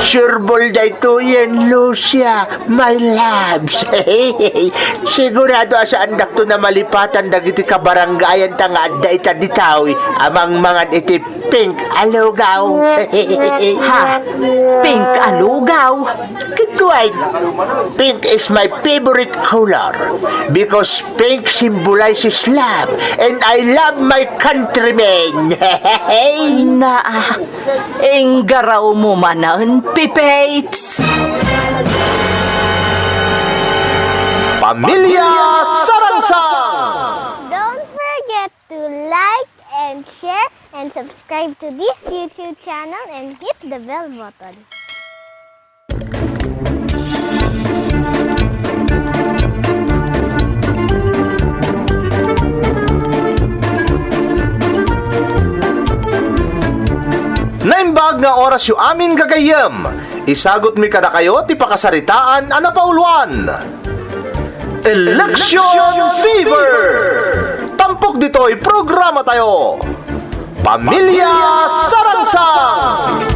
Sureball na ito yan, Lucia. My loves. Sigurado asaan dakto na malipatan dagiti kabaranggayan tangad da itaditaw amang mga iti pink alugaw. Ha? Pink alugaw? Kituan, pink is my favorite color because pink symbolizes love and I love my countrymen. Na, enggaraw mo manan, Pipates. Pamilya Saransang! Don't forget to like and share and subscribe to this YouTube channel and hit the bell button. Naimbag nga oras yu amin gagayem. Isagot mi kada kayo ti pakasaritaan ana pauluan. Election Fever! Tampok dito'y programa tayo. Pamilya Saransang!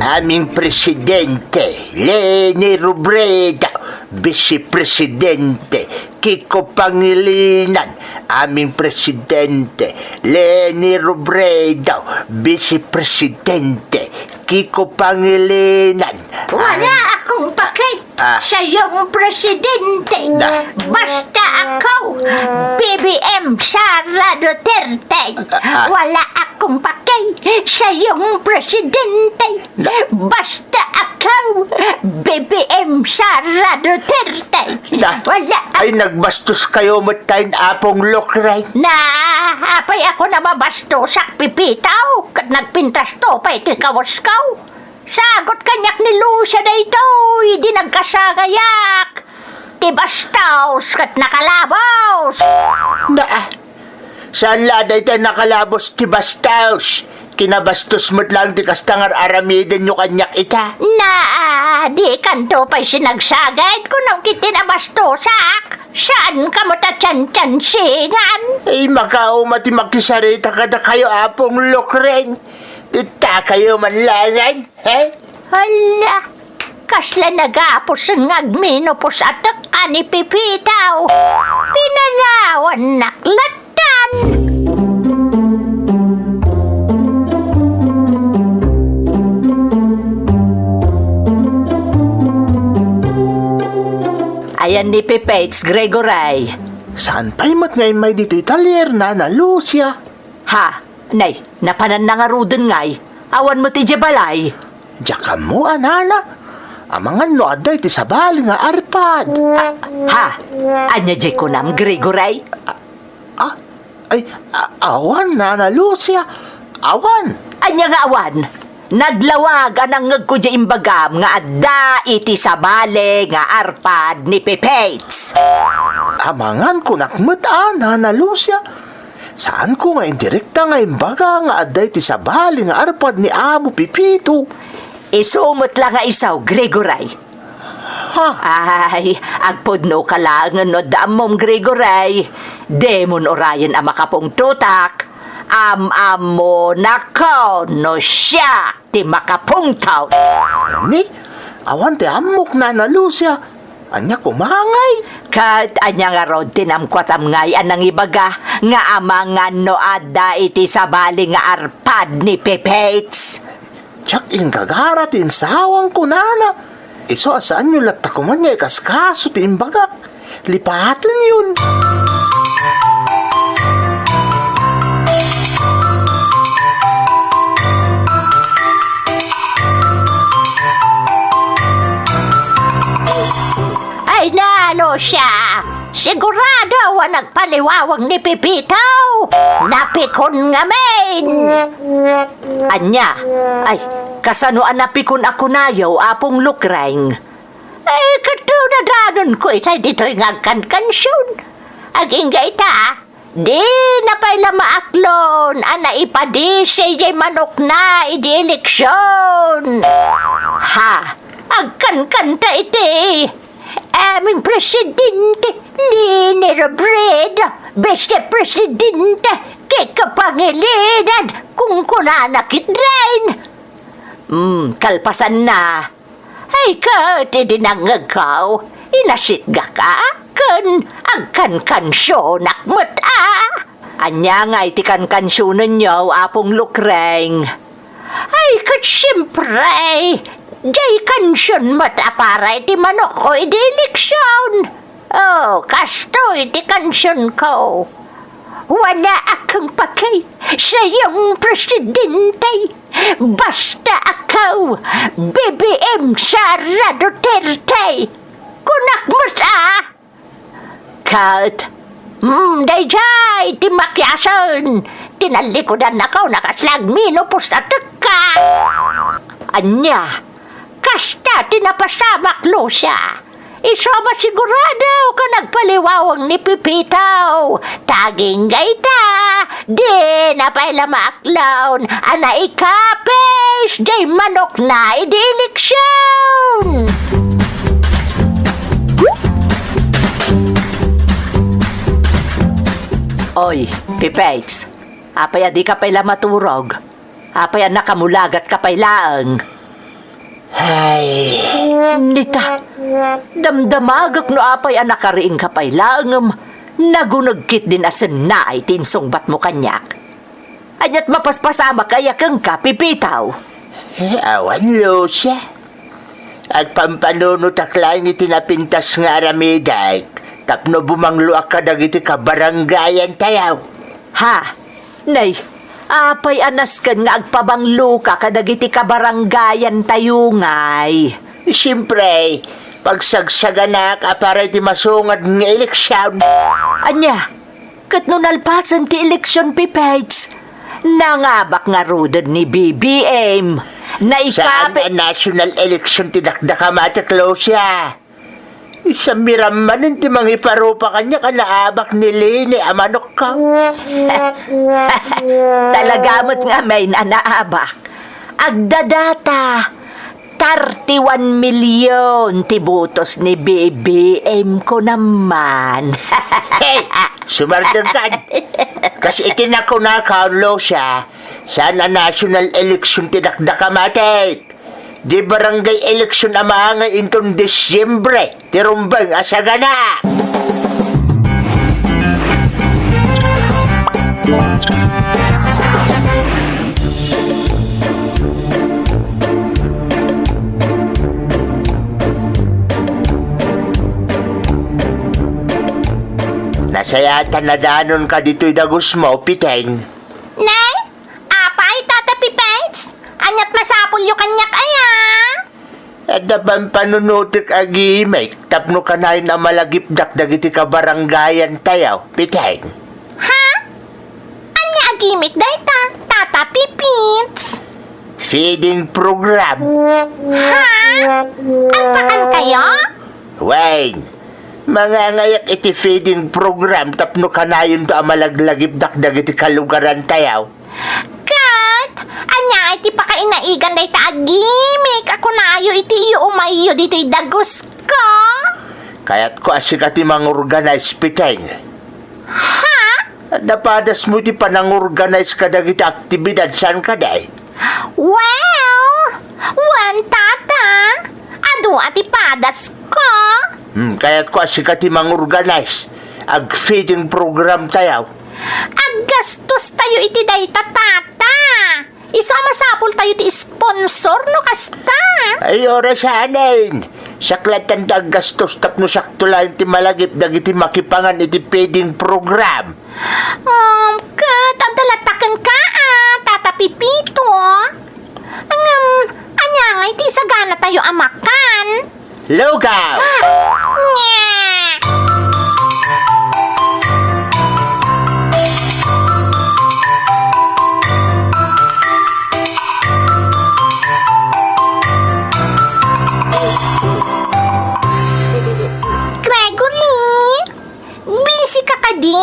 Aming presidente, Leni Robredo. Vice Presidente, Kiko Pangilinan. Aming presidente, Leni Robredo. Vice Presidente, Kiko Pangilinan. Wala akong pakit sa iyong presidente. Basta ako, BBM Sara Duterte. Wala akong pakit sa iyong presidente. Basta ako, BBM Sara Duterte. Wala Ay, nagbastos kayo matain apong lokray. apay ako na mabastosak pipitaw. Kat nagpintas to pa ikikawas kaw. Sagot kanyak ni Lucia na ito, hindi nagkasagayak. Tibastaws kat nakalabaws. Saan laday tayo nakalabos ti Bastaus? Kinabastos mo't lang ti kastangar aramiden nyo kanyak ita. Di kanto pa'y sinagsagad kung nang kitinabastosak. Saan ka mo tatsan-tsansingan? Ay, makao mati makisarita kada kayo apong lokren. Ita kayo manlangan, he? Hala, kasla nagapos ang agminopos atak ani pipitaw. Pinanawan naklatan. Ayan ni Pipates, Gregory. Saan pa'y mat ngay may dito italyer na Lucia? Ha? Nay, napanan na nga ruden ngay. Awan mo ti balay. Diyan mo, anana. Amangan no aday ti sabali nga arpad. Ha? Anya jay ko nam, Gregory? Awan na Lucia. Awan. Anya nga awan? Naglawag anang ngag ko dya imbagam nga adda iti sabale nga arpad ni Pipates. Amangan ko nakmutaan na Lucia. Saan ko nga indirekta nga imbaga nga aday ti sabali nga arpad ni Amo Pipito? Isumot lang nga isaw, Gregory. Ha? Ay, agpudno ka lang no damom, Gregory. Demon orayan ang makapong tutak. Am-amo nako no siya ti makapong taut. Ni? Awan ti amok na Lucia. Anya kumangay. Kat anya nga rod tinamkwatam ngay anang ibaga nga amangan no adda iti sabali nga arpad ni Pipates. Tsak ing gagaratin sawang ko nana. Iso asaan nyo latakuman niya ikaskaso ti imbagak. Lipatan yun. Ay nalo siya. Sigurado wa nagpaliwawang ni Pipitaw. Napikon nga main. Anya, ay, kasanuan napikon ako nayaw apong lukreng. Ay, katuladanon ko itay dito'y ngagkan-kansyon. Aging gaita, di na pala maaklon, ana ipadi siya manok na idi eleksyon. Ha? Agkan-kanta iti. aming presidente, Leni Robredo, beste presidente, kay kapangilinan, kung kunanakit rin. Kalpasan na. Ay ka, tinangagaw, inasitga ka, kan, agkan kansyonak mo't Anya nga iti kankansyonan niyo, apong lukreng. Ay, kat siyempre, jay kansyon matapara iti manok ko iti eleksyon. Oh, kasto iti kansyon ko. Wala akong pakay sa iyong presidente. Basta ako, BBM Sara Duterte. Kunak mo Kat, dayjay, ti makyasan. Tinalikodan ako, nakaslag minupos at ka. anya, Kasta tinapasamak lo siya. Isama sigurado ka nagpaliwawang ni Pipitaw. Taging gayta, di na pa'y lamaklawn. Ana ikapes, jay manok na idi eleksyon. oy, Pipex, apay adi ka pa'y maturog. Apay nakamulagat ka pa'y laang. Ay, Nita, damdamagak no apay nakariing ka pa'y laang. Nagunagkit din asin na ay tinsong bat mo kanyak. Anyat mapaspasama kaya kang ka, Pipitaw. awan Lucia. At pampanunot aklay ni tinapintas nga aramiday. Tapno bumanglo ka dagiti kabaranggayan tayaw. Ha? Nay, apay anaskan nga agpabanglo ka kadagiti kabaranggayan tayo ngay. Siyempre, pagsagsaga ka para iti masungad ng eleksyon. Anya, kat nunalpasan ti eleksyon, Pipex. Nangabak nga rudod ni BBM. Na Saan ikapi... ang national election tinakdaka matiklosia? Isang miramanin ti mangiparupa kanya kanaabak ni Leni amanok ka. Talagamot nga may naabak. Agdadata, 31 milyon ti butos ni BBM ko naman. Hey, sumardagad. Kasi itinakunakaw lo siya. Saan ang national election tinakdaka matik? Di barangay election ama nga intong Disyembre, tirumbang asagana. Nasayatan na danon ka dito'y dagus mo, Piteng. Nay, apay tata Pipets. Anyat masapul yung kanyak aya. At dapan panunutik agimay, tapno ka na na malagipdak dagiti kabaranggayan tayaw, Piteng. Ha? Anya agimik dayta, tata Pipits. Feeding program. Ha? Alpakan kayo? Wayne, mga ngayak iti feeding program tapno ka na yun to amalaglagipdak dagiti kalugaran tayaw. Kat, anya iti pakainaigan dayta agimik. Ako na ayo iti iyo umayo dito'y dagos ko. Kaya't ko asikati mang-organize, Piteng. Ha? At napadas mo iti panang-organize ka dagiti aktibidad saan ka day? Well, tata. Ado ati padas ko. Kaya't ko asikati mang-organize. Ag-feeding program tayaw. Aggastos tayo iti dayta tata. Isama sapul tayo ti sponsor no kasta. Ay, oras saanin. Saklatan da gastos tapno sakto lang ti malagip dagiti makipangan iti feeding program. Kat, adalatakan ka tata Pipito. Anya nga iti sagana tayo amakan. Lugaw! Nya! Gregory! Busy ka di?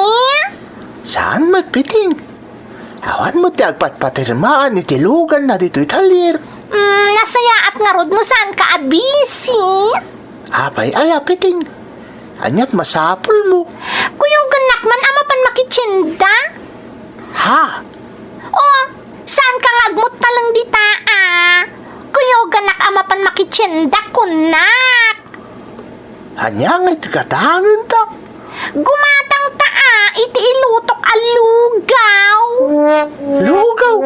Saan magpiting? Awan mo ti agpatpatirmaan iti lugan na dito'y kalir. Nasaya at nga rod mo saan ka abisi? Apay ay apiting. Anyat masapul mo. Kuyog ganak man amapan makitsinda. Ha? Oh, saan ka ngagmut talang dita Kuyog ganak amapan makitsinda kunak. Anya nga itikatangan ta. Gumatang iti ilutok alugaw. Lugaw.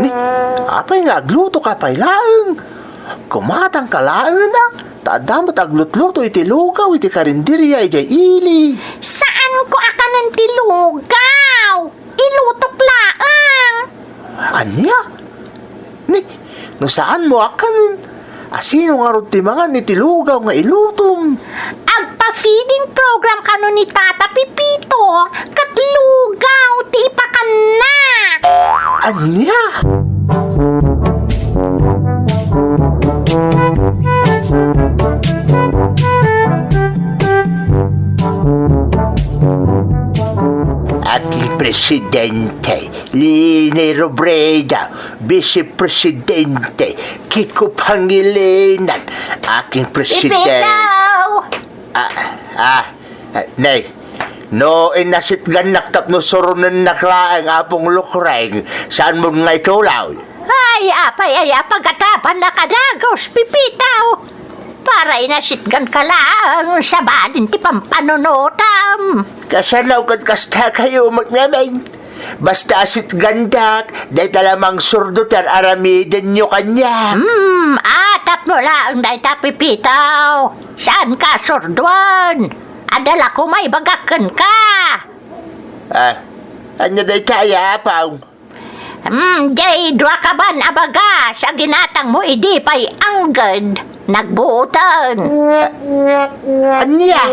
Ni, apay nga agluto ka pay laeng. Kumatang ka laeng na. Tadamot aglutluto iti lugaw, iti karinderya, iti ili. Saan ko akanan ti lugaw? Ilutok laang. Anya? Ni, no saan mo akanin? Asino nga ron ti mga ni ti lugaw nga ilutom? Agpa-feeding program kano ni Tata Pipito. Kat lugaw ti ipakan na. Anya? Aking presidente, Lini Robredo, Vice Presidente, Kiko Pangilinan, aking presidente. Nay, no inasit ganak tap no surunan naklaang apong lukreng, saan mo nga itulaw? Ay, apay, pagkatapan na kadagos, Pipitaw. Para inasitgan ka lang sa balin ti pampanunutam. Kasalaw kat kasta kayo magnamay. Basta asit gandak, dahil talamang surdo tar aramidin nyo kanya. Atap mo lang dahi ta Pipitaw. Saan ka surduan? Adala ko may bagakan ka. Anya day kaya, apaw? Jay, dua ka ban abagas, ang ginatang mo idi pa'y anggad. Nagbuutan. Anya?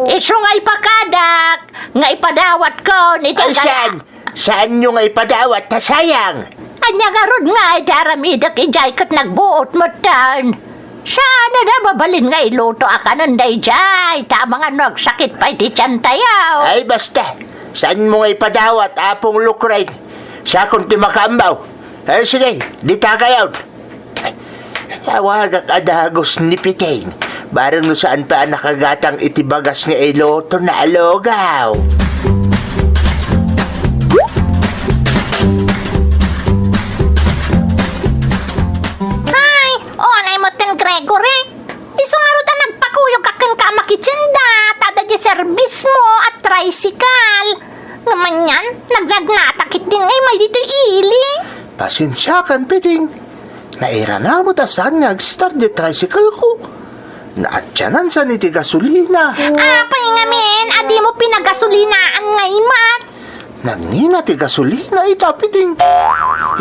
Isungay pakadak, nga ipadawat ko ni Saan? Saan nyo nga ipadawat, tasayang? Anya nga ron nga daramidak ijay kat nagbuot mo tan. Sana na babalin nga iluto akanan day jay, tama nga nagsakit pa iti tiyan tayaw. Ay basta, saan mo nga ipadawat, apong lukreng? Sa akong timakambaw. Ay sige, dita kayo. Tawagak adagos ni Piteng. Barang no saan pa nakagatang itibagas nga iloto na alogaw. Ay, onay mo ten Gregory. Isungaro ta nagpakuyog akin ka makitsinda, tada di service mo at tricycle. Naman yan, nagnagnatakit din ngay may dito ili. Pasensya kan, Piteng. Naira na mo ta saan nag-start di tricycle ko. Naatyanan sa niti gasolina. Apay nga men, adi mo pinagasolinaan ngay mat. Nagnina ti gasolina ita, Piteng.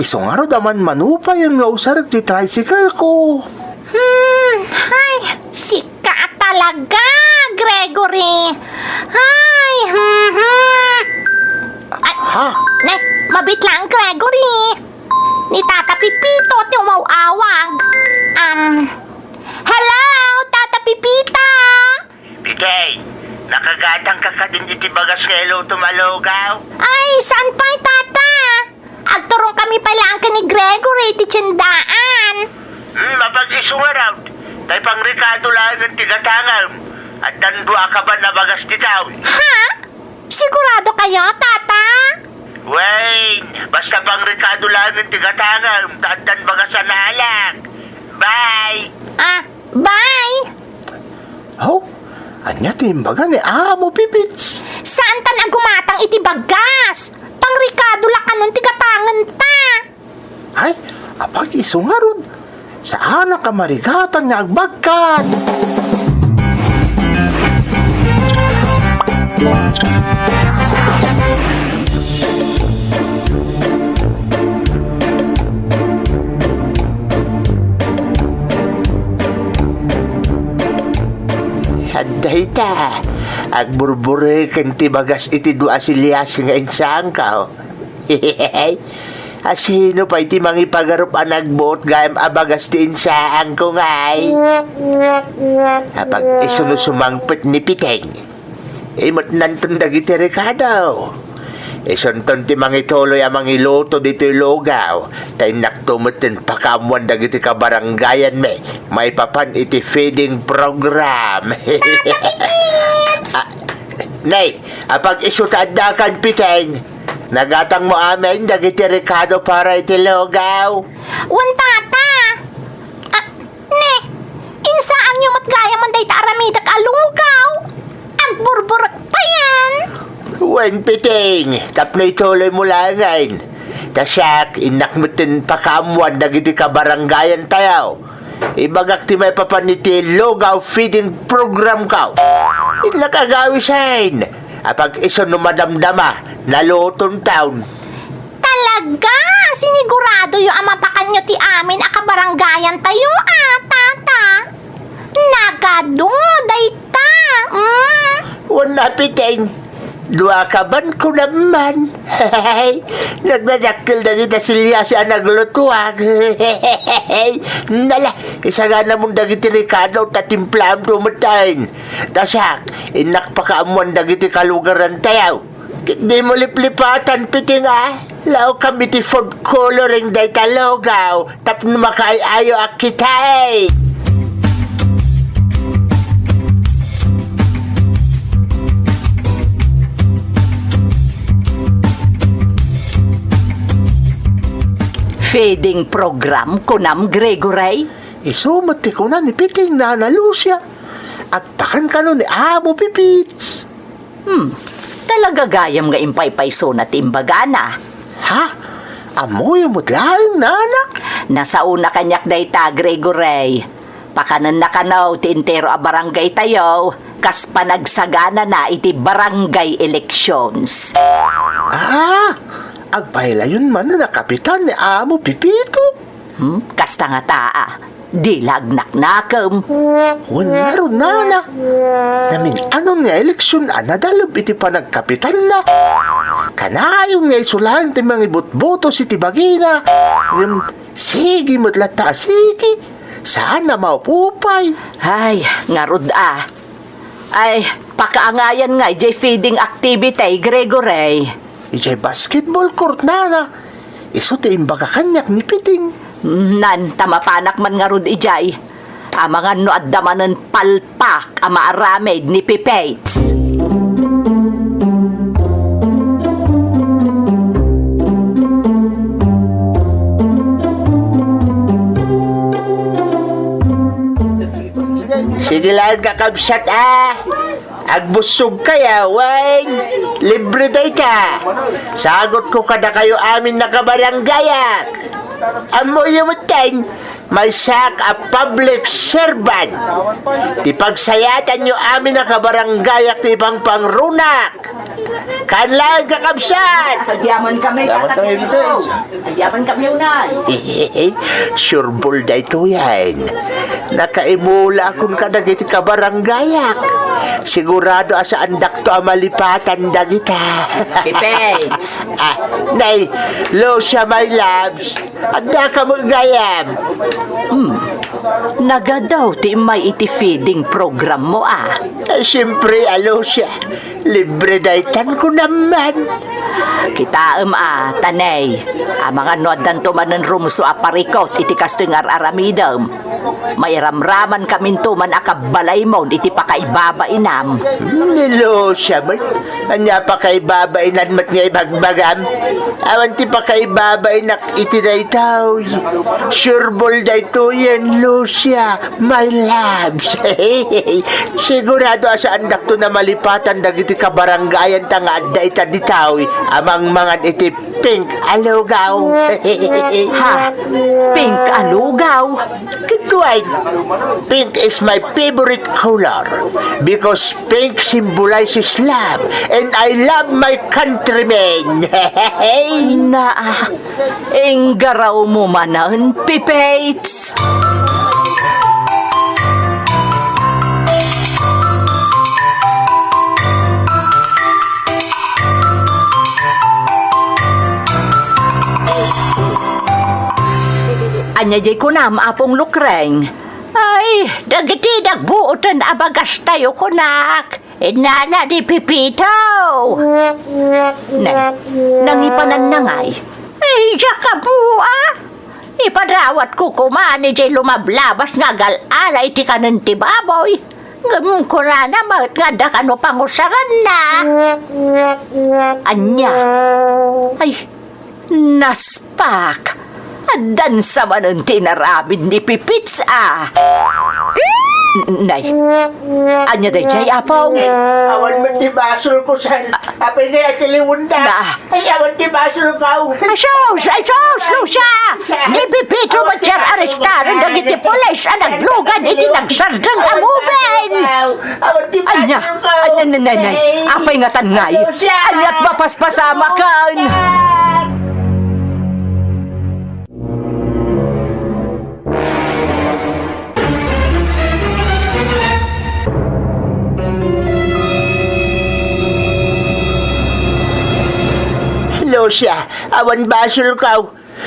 Isungaro daman manupay ang nga usarag ti tricycle ko. Ay, sika talaga, Gregory. Ay, Ay, Ha? nay, mabit lang, Gregory. Ni Tata Pipito, ti umawawag. Hello, Tata Pipita. Piteng, nakagatang ka ka din iti bagas nga iloto malogaw. Ay, saan pa, Tata? Agturong kami pala ang ni Gregory, ti tiyandaan. Mapag-isungaraw. Tay pang Ricardo lang ng tigatangal. At dandua ka ba na bagas titaw? Ha? Sigurado kayo, Tata? Wayne, basta pang Ricardo lang ng tigatangal. Tantan bagas sa nahalak. Bye! Bye! Oh, anya timbaga ni Amo Pipits. Saan ta na gumatang iti bagas? Pang Ricardo lakanon tigatangan ta. Ay, apag isungaron. Saan ka marigatan nga agbagkan? Hadday ta. Agburbure kan ti bagas iti dua silyas nga insang ka. Asino pa iti mangipagarup ang nagbuot gayam abagas ti insaan ko ngay. Apag isunusumangpit ni Piteng. Imot nantong dagiti Ricardo. Isunton ti mangituloy ang mangiluto dito ilogaw. Tay dakto matin pakamuan dagiti kabarangayan me. May papan iti feeding program. Nay, apag isutadakan piteng. Nagatang mo amin dagiti Ricardo para iti logaw. Wan tata. Ne, insa ang yumot gaya man day taramidak alugaw. Ang burburot pa yan. Wen piteng, tapno ituloy mo langain. Tasyak, inakmutin pakamuan dagiti kabarangayan tayo. Ibagak ti may papaniti logaw feeding program ka. Inakagawisain. Apag iso numadamdama, nalutong taon. Talaga, sinigurado yung amapakan nyo ti amin akabaranggayan tayo, tata. Nagado, dayta. Wala piteng. Dua kaban ko naman. Nagdadakil na kita silya siya naglutuag. Nala, isa nga namang dagiti Ricardo tatimplam tumatayin. Tasak, inakpakaamuan dagiti kalugaran tayaw. Di mo liplipatan piting Lao kami ti food coloring day talogaw. Tapno makaayo akitay. Feeding program kunam Gregory? Isumati ko na ni Piting na Lucia. At takan ka nun ni Amo Pipits. Talaga gayam nga impay-payso na timbagana. Ha? Amoy mo lang, nana? Nasa una kanyak dayta, Gregory. Pakanan na kanaw ti intero a barangay tayo, kas panagsagana na iti barangay elections. Agpahila yun man na kapitan ni Amo Pipito. Kasta nga taa, di lagnak-nakam. Wala ron, nana. Namin anong nga eleksyon nadalab iti panagkapitan na. Kanayong nga isulahan ti mga ibut-boto si Tibagina. Sige mo't sige. Saan na maupupay? Ay, ngarud Ay, pakaangayan nga ijay feeding activity, Gregory. Ijay basketball court, nana. Iso ti imbaga kanyak ni Piting. Nan, tamapanak man nga rod ijay. Mga no adamanan palpak ama aramid ni Pipates. Sige lang kakabsat Agbusog kaya, Wayne. Libre day ka. Sagot ko kada kayo amin nakabaranggayak. Amo yung time, may sak a public servant. Di pagsayatan nyo amin nakabaranggayak ti ibang pangrunak. Kanlaan kakabsat. Agyaman kami, Agyaman kami unan. Sureball da ito yan. Nakaimula akong kadagiti kabaranggayak. Sigurado asa andak to amalipatan dagita. Pipates. Nay, Lucia, my loves. Anda ka magayam. Nagadaw ti may iti feeding program mo Siyempre, Lucia. Libre daitan ko naman. Kita tanay. Mga nodan tumanan rumso aparikot iti kastoy nga aramidam. May ramraman kamin tuman akabalay mo iti pakaibaba inam. Nilo siya man. Anya pakaibaba inan mat nga ibagbagam. Awan ti pakaibaba inak iti daytaw. Sureball dayto yan, Lucia. My loves. Sigurado asa andak to na malipatan dagiti kabaranggayan tanga adda ita ditaw. Amang mga iti pink alugaw. Ha? Pink alugaw? Kituay, pink is my favorite color because pink symbolizes love and I love my countrymen. Enggaraw mo manan, Pipates. Anya jay kunam apong lukreng. Ay, dagiti dagbuutan abagas tayo kunak. Inala di Pipito. Nangipanan na ngay. Ay, diya ka bua. Ipadrawat ko kumani jay lumablabas nga galalay ti kanan ti baboy. Ngam ko na maut nga da kano pangusaran na. Anya. Ay, naspak. Adan sa manon tinarabid ni Pipits Nay, anya day jay apong. Awan mo ti basol ko sa... Apay kaya tiliwunda. Na. Ay, awan ti basol ka. Sos, Lucia! Ni Pipito matyan arestaran dagiti polis ang naglugan iti nagsardang amuben! Awan ti basol Anya, ka. nay. Apay nga tangay. Anya't mapaspasama kan. Lucia, awan basol ka.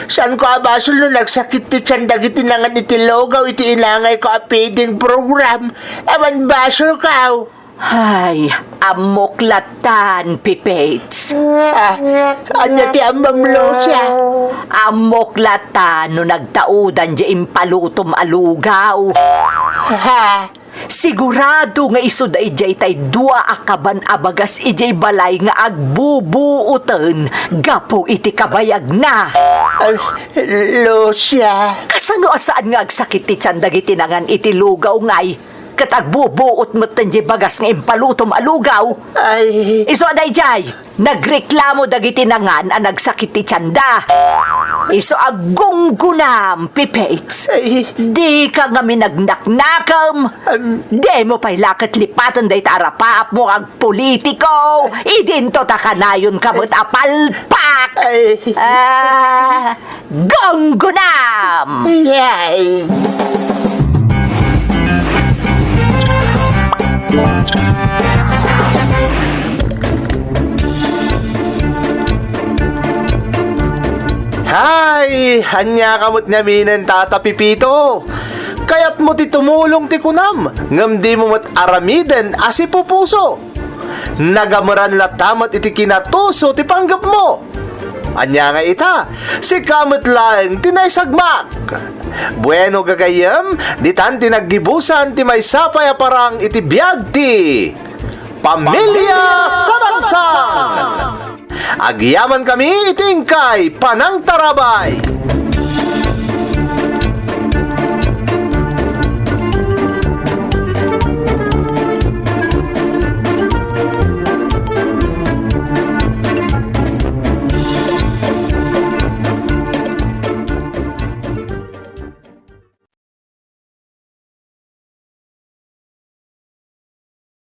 Saan ko basol no nagsakit ti tiyan dagiti nangan iti logaw iti inangay ko a feeding program. Awan basol ka. Ay, amoklatan, Pipates. Anya ti amam Lucia. Amoklatan no nagtaudan di impalutom alugaw. Ha? Sigurado nga iso da ijay tay dua akaban abagas ijay balay nga agbubuutan gapo iti kabayag na. Lucia. Kasano asaan nga agsakit ti tiyan dagiti nangan iti lugaw ngay? Kat agbubuot mo tanji bagas nga impalutom alugaw. Ay. Iso aday jay, nagreklamo dagiti nangan ang nagsakit ti tiyanda. Iso agunggunam, Pipates. Ay. Di ka nga minagnaknakam. Di mo pa'y lakat lipatan day tarapaap mo ag politiko. Idinto ta kanayon kamot apalpak. Ay. Gunggunam! Yay. Hay, hanya kamot ngaminan tata Pipito. Kaya't mo ti tumulong ti kunam, ngam di mo mat aramiden asi pupuso. Nagamaran latamat iti kinatuso ti panggap mo. Anya nga ita, si kamot lang tinaysagmak. Bueno gagayam, ditan tinaggibusan ti may sapay parang iti biyag ti Pamilya Sarangsang. Agyaman kami itingkay Panang Tarabay.